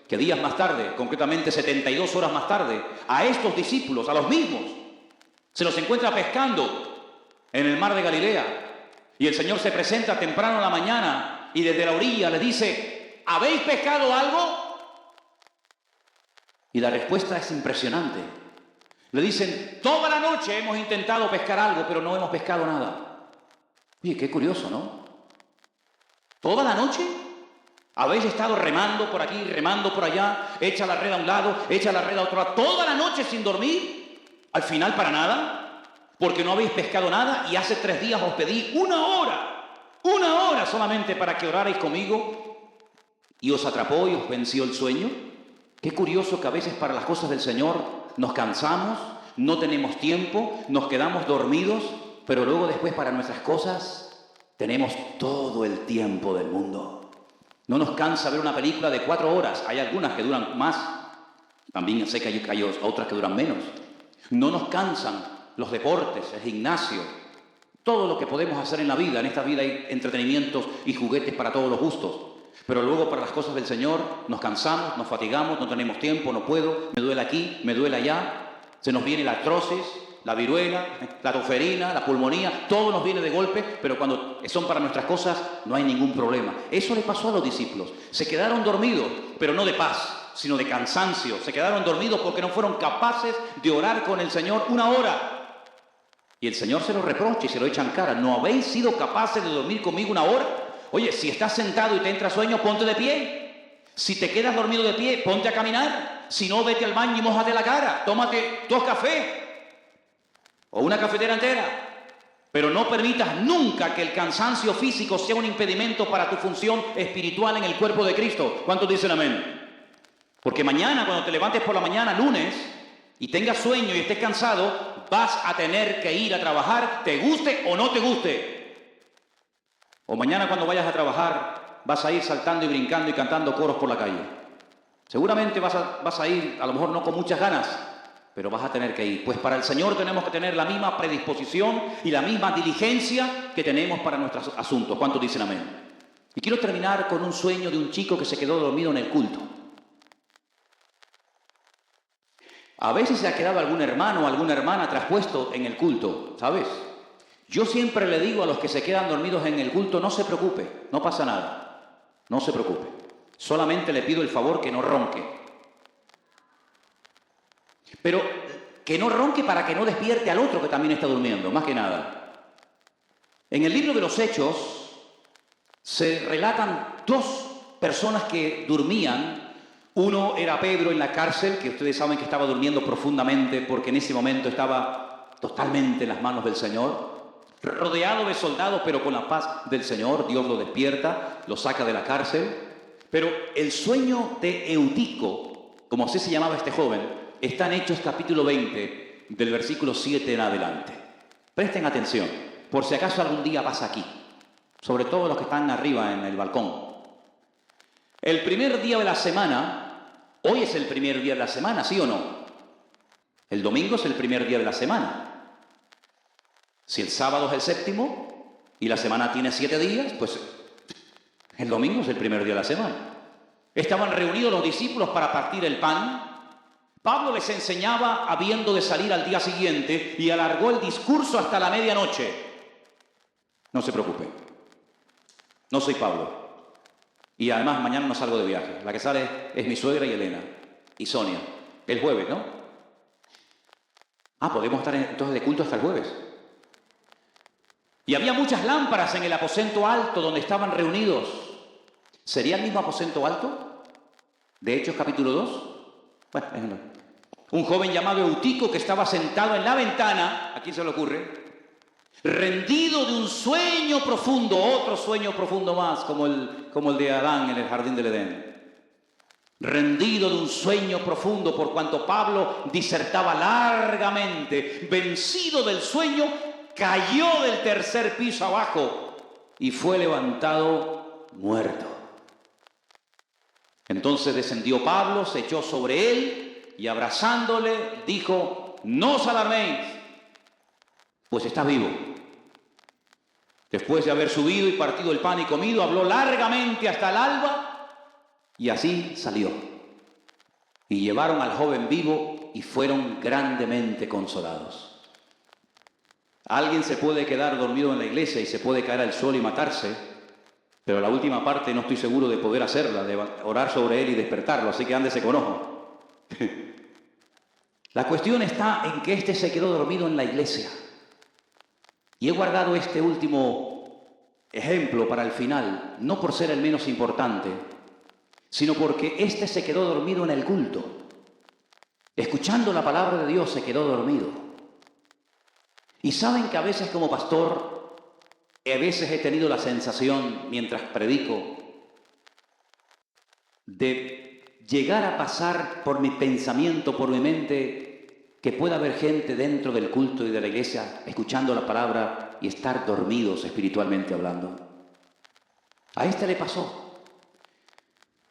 que días más tarde, concretamente 72 horas más tarde, a estos discípulos, a los mismos, se los encuentra pescando en el mar de Galilea. Y el Señor se presenta temprano en la mañana y desde la orilla les dice: ¿habéis pescado algo? Y la respuesta es impresionante. Le dicen: toda la noche hemos intentado pescar algo, pero no hemos pescado nada. Oye, qué curioso, ¿no? ¿Toda la noche? ¿Habéis estado remando por aquí, remando por allá? Echa la red a un lado, echa la red a otro lado. ¿Toda la noche sin dormir? ¿Al final para nada? Porque no habéis pescado nada y hace 3 días os pedí una hora solamente para que orarais conmigo y os atrapó y os venció el sueño. Qué curioso que a veces para las cosas del Señor nos cansamos, no tenemos tiempo, nos quedamos dormidos, pero luego después para nuestras cosas tenemos todo el tiempo del mundo. No nos cansa ver una película de 4 horas, hay algunas que duran más, también sé que hay otras que duran menos. No nos cansan los deportes, el gimnasio, todo lo que podemos hacer en la vida. En esta vida hay entretenimientos y juguetes para todos los gustos. Pero luego para las cosas del Señor nos cansamos, nos fatigamos, no tenemos tiempo, no puedo, me duele aquí, me duele allá, se nos viene la artrosis, La viruela, la toferina, la pulmonía, todo nos viene de golpe, pero cuando son para nuestras cosas no hay ningún problema. Eso le pasó a los discípulos. Se quedaron dormidos, pero no de paz, sino de cansancio. Se quedaron dormidos porque no fueron capaces de orar con el Señor 1 hora. Y el Señor se lo reprocha y se lo echa en cara. ¿No habéis sido capaces de dormir conmigo 1 hora? Oye, si estás sentado y te entra sueño, ponte de pie. Si te quedas dormido de pie, ponte a caminar. Si no, vete al baño y mójate la cara. Tómate 2 cafés o una cafetera entera. Pero no permitas nunca que el cansancio físico sea un impedimento para tu función espiritual en el cuerpo de Cristo. ¿Cuántos dicen amén? Porque mañana, cuando te levantes por la mañana, lunes, y tengas sueño y estés cansado, vas a tener que ir a trabajar, te guste o no te guste. O mañana cuando vayas a trabajar, vas a ir saltando y brincando y cantando coros por la calle. Seguramente vas a ir, a lo mejor no con muchas ganas, pero vas a tener que ir. Pues para el Señor tenemos que tener la misma predisposición y la misma diligencia que tenemos para nuestros asuntos. ¿Cuántos dicen amén? Y quiero terminar con un sueño de un chico que se quedó dormido en el culto. A veces se ha quedado algún hermano o alguna hermana traspuesto en el culto, ¿sabes? Yo siempre le digo a los que se quedan dormidos en el culto, no se preocupe, no pasa nada, no se preocupe. Solamente le pido el favor que no ronque. Pero que no ronque para que no despierte al otro que también está durmiendo, más que nada. En el libro de los Hechos se relatan 2 personas que dormían. Uno era Pedro en la cárcel, que ustedes saben que estaba durmiendo profundamente porque en ese momento estaba totalmente en las manos del Señor. Rodeado de soldados, pero con la paz del Señor, Dios lo despierta, lo saca de la cárcel. Pero el sueño de Eutico, como así se llamaba este joven, está en Hechos capítulo 20, del versículo 7 en adelante. Presten atención, por si acaso algún día pasa aquí, sobre todo los que están arriba en el balcón. El primer día de la semana, hoy es el primer día de la semana, ¿sí o no? El domingo es el primer día de la semana. Si el sábado es el 7º y la semana tiene 7 días, pues el domingo es el primer día de la semana. Estaban reunidos los discípulos para partir el pan. Pablo les enseñaba habiendo de salir al día siguiente y alargó el discurso hasta la medianoche. No se preocupen, no soy Pablo. Y además mañana no salgo de viaje. La que sale es mi suegra y Elena y Sonia. El jueves, ¿no? Podemos estar entonces de culto hasta el jueves. Y había muchas lámparas en el aposento alto donde estaban reunidos. ¿Sería el mismo aposento alto? De Hechos capítulo 2. Bueno, un joven llamado Eutico que estaba sentado en la ventana, ¿a quién se le ocurre? Rendido de un sueño profundo, otro sueño profundo más, como el de Adán en el jardín del Edén. Rendido de un sueño profundo, por cuanto Pablo disertaba largamente, vencido del sueño, cayó del 3er piso abajo y fue levantado muerto. Entonces descendió Pablo, se echó sobre él y abrazándole dijo: no os alarméis, pues está vivo. Después de haber subido y partido el pan y comido, habló largamente hasta el alba y así salió. Y llevaron al joven vivo y fueron grandemente consolados. Alguien se puede quedar dormido en la iglesia y se puede caer al suelo y matarse, pero la última parte no estoy seguro de poder hacerla, de orar sobre él y despertarlo, así que ándese con ojo. La cuestión está en que este se quedó dormido en la iglesia. Y he guardado este último ejemplo para el final, no por ser el menos importante, sino porque este se quedó dormido en el culto. Escuchando la palabra de Dios se quedó dormido. Y saben que a veces como pastor, a veces he tenido la sensación, mientras predico, de llegar a pasar por mi pensamiento, por mi mente, que pueda haber gente dentro del culto y de la iglesia escuchando la palabra y estar dormidos espiritualmente hablando. A este le pasó.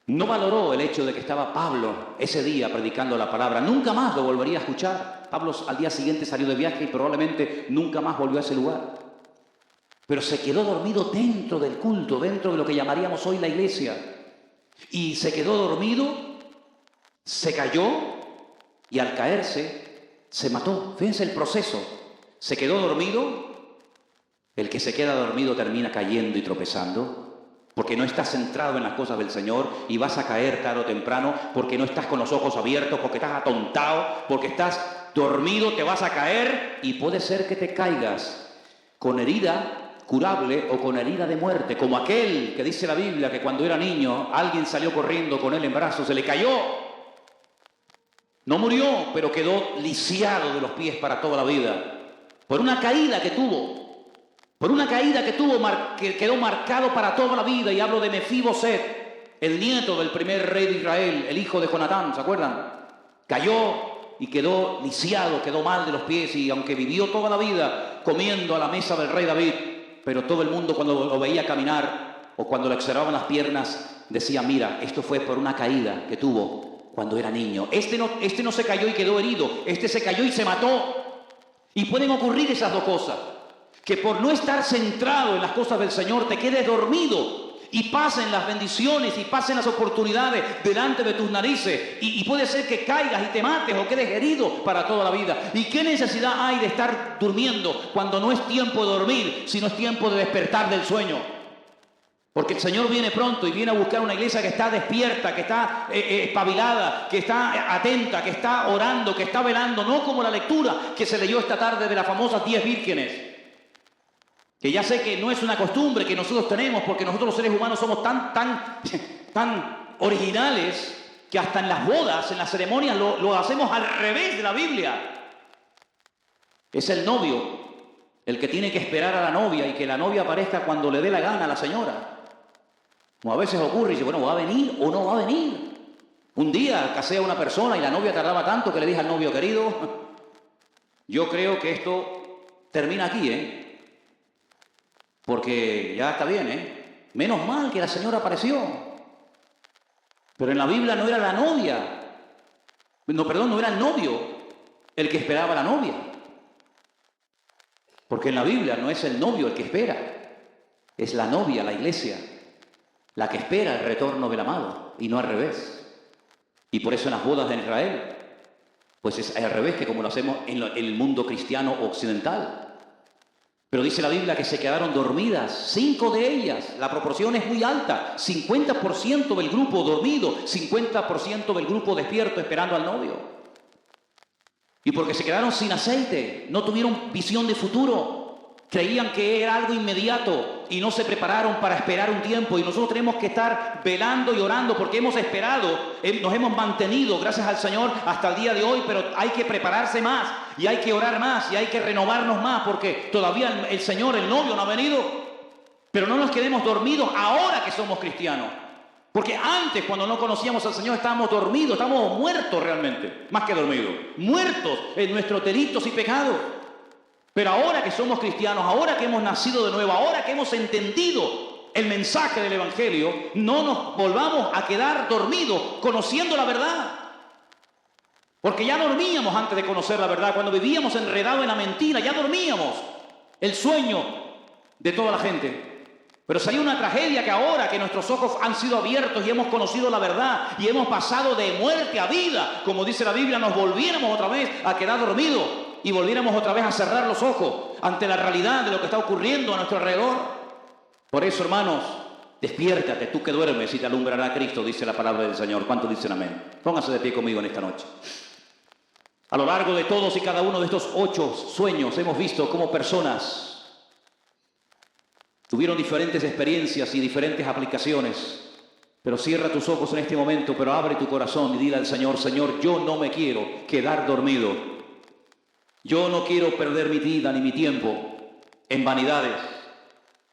No valoró el hecho de que estaba Pablo ese día predicando la palabra. Nunca más lo volvería a escuchar. Pablo al día siguiente salió de viaje y probablemente nunca más volvió a ese lugar. Pero se quedó dormido dentro del culto, dentro de lo que llamaríamos hoy la iglesia. Y se quedó dormido, se cayó y al caerse Se mató. Fíjense el proceso. Se quedó dormido. El que se queda dormido termina cayendo y tropezando, porque no estás centrado en las cosas del Señor y vas a caer tarde o temprano, porque no estás con los ojos abiertos, porque estás atontado, porque estás dormido, te vas a caer y puede ser que te caigas con herida curable o con herida de muerte, como aquel que dice la Biblia que cuando era niño alguien salió corriendo con él en brazos, se le cayó. No murió, pero quedó lisiado de los pies para toda la vida. Por una caída que tuvo. Por una caída que tuvo, que quedó marcado para toda la vida. Y hablo de Mefiboset, el nieto del primer rey de Israel, el hijo de Jonatán, ¿se acuerdan? Cayó y quedó lisiado, quedó mal de los pies. Y aunque vivió toda la vida comiendo a la mesa del rey David, pero todo el mundo cuando lo veía caminar o cuando le observaban las piernas, decía, mira, esto fue por una caída que tuvo cuando era niño. Este no se cayó y quedó herido, este se cayó y se mató. Y pueden ocurrir esas dos cosas, que por no estar centrado en las cosas del Señor te quedes dormido y pasen las bendiciones y pasen las oportunidades delante de tus narices y puede ser que caigas y te mates o quedes herido para toda la vida. ¿Y qué necesidad hay de estar durmiendo cuando no es tiempo de dormir, sino es tiempo de despertar del sueño? Porque el Señor viene pronto y viene a buscar una iglesia que está despierta, que está espabilada, que está atenta, que está orando, que está velando, no como la lectura que se leyó esta tarde de las famosas 10 vírgenes. Que ya sé que no es una costumbre que nosotros tenemos, porque nosotros los seres humanos somos tan originales que hasta en las bodas, en las ceremonias, lo hacemos al revés de la Biblia. Es el novio el que tiene que esperar a la novia y que la novia aparezca cuando le dé la gana a la señora. Como a veces ocurre y dice, bueno, ¿va a venir o no va a venir? Un día casé a una persona y la novia tardaba tanto que le dije al novio, querido, yo creo que esto termina aquí, porque ya está bien, menos mal que la señora apareció. Pero en la Biblia no era la novia, no era el novio el que esperaba a la novia. Porque en la Biblia no es el novio el que espera, es la novia, la iglesia, la que espera el retorno del amado, y no al revés. Y por eso en las bodas de Israel, pues es al revés que como lo hacemos en el mundo cristiano occidental. Pero dice la Biblia que se quedaron dormidas, 5 de ellas, la proporción es muy alta, 50% del grupo dormido, 50% del grupo despierto esperando al novio. Y porque se quedaron sin aceite, no tuvieron visión de futuro. Creían que era algo inmediato y no se prepararon para esperar un tiempo. Y nosotros tenemos que estar velando y orando porque hemos esperado, nos hemos mantenido, gracias al Señor, hasta el día de hoy. Pero hay que prepararse más y hay que orar más y hay que renovarnos más porque todavía el Señor, el novio, no ha venido. Pero no nos quedemos dormidos ahora que somos cristianos. Porque antes, cuando no conocíamos al Señor, estábamos dormidos, estábamos muertos realmente, más que dormidos, muertos en nuestros delitos y pecados. Pero ahora que somos cristianos, ahora que hemos nacido de nuevo, ahora que hemos entendido el mensaje del Evangelio, no nos volvamos a quedar dormidos conociendo la verdad. Porque ya dormíamos antes de conocer la verdad, cuando vivíamos enredados en la mentira, ya dormíamos el sueño de toda la gente. Pero si hay una tragedia que ahora que nuestros ojos han sido abiertos y hemos conocido la verdad y hemos pasado de muerte a vida, como dice la Biblia, nos volviéramos otra vez a quedar dormidos y volviéramos otra vez a cerrar los ojos ante la realidad de lo que está ocurriendo a nuestro alrededor. Por eso, hermanos, despiértate, tú que duermes y te alumbrará Cristo, dice la palabra del Señor. ¿Cuántos dicen amén? Pónganse de pie conmigo en esta noche. A lo largo de todos y cada uno de estos 8 sueños hemos visto cómo personas tuvieron diferentes experiencias y diferentes aplicaciones. Pero cierra tus ojos en este momento, pero abre tu corazón y dile al Señor, Señor, yo no me quiero quedar dormido. Yo no quiero perder mi vida ni mi tiempo en vanidades,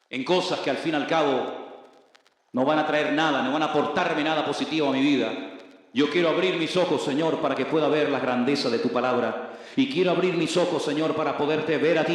en cosas que al fin y al cabo no van a traer nada, no van a aportarme nada positivo a mi vida. Yo quiero abrir mis ojos, Señor, para que pueda ver la grandeza de tu palabra. Y quiero abrir mis ojos, Señor, para poderte ver a ti.